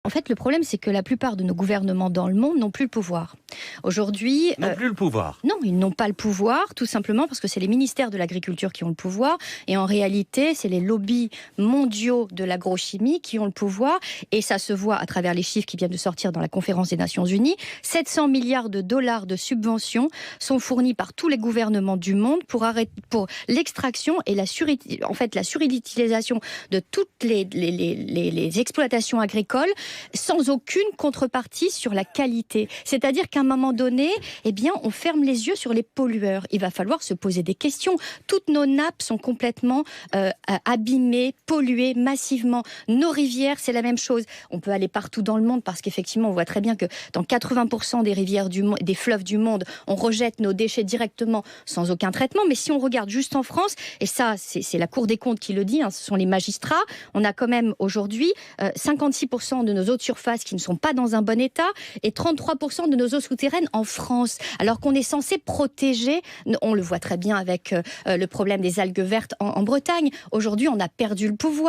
En fait, le problème, c'est que la plupart de nos gouvernements dans le monde n'ont plus le pouvoir. Aujourd'hui... N'ont plus le pouvoir. Non, ils n'ont pas le pouvoir, tout simplement parce que c'est les ministères de l'Agriculture qui ont le pouvoir. Et en réalité, c'est les lobbies mondiaux de l'agrochimie qui ont le pouvoir. Et ça se voit à travers les chiffres qui viennent de sortir dans la conférence des Nations Unies. 700 milliards de dollars de subventions sont fournis par tous les gouvernements du monde pour l'extraction et la surutilisation de toutes les exploitations agricoles sans aucune contrepartie sur la qualité. C'est-à-dire qu'à un moment donné, eh bien, on ferme les yeux sur les pollueurs. Il va falloir se poser des questions. Toutes nos nappes sont complètement abîmées, polluées massivement. Nos rivières, c'est la même chose. On peut aller partout dans le monde parce qu'effectivement, on voit très bien que dans 80% des rivières des fleuves du monde, on rejette nos déchets directement sans aucun traitement. Mais si on regarde juste en France, et ça, c'est la Cour des comptes qui le dit, ce sont les magistrats, on a quand même aujourd'hui 56% de nos eaux de surface qui ne sont pas dans un bon état et 33% de nos eaux souterraines en France. Alors qu'on est censé protéger, on le voit très bien avec le problème des algues vertes en Bretagne. Aujourd'hui, on a perdu le pouvoir.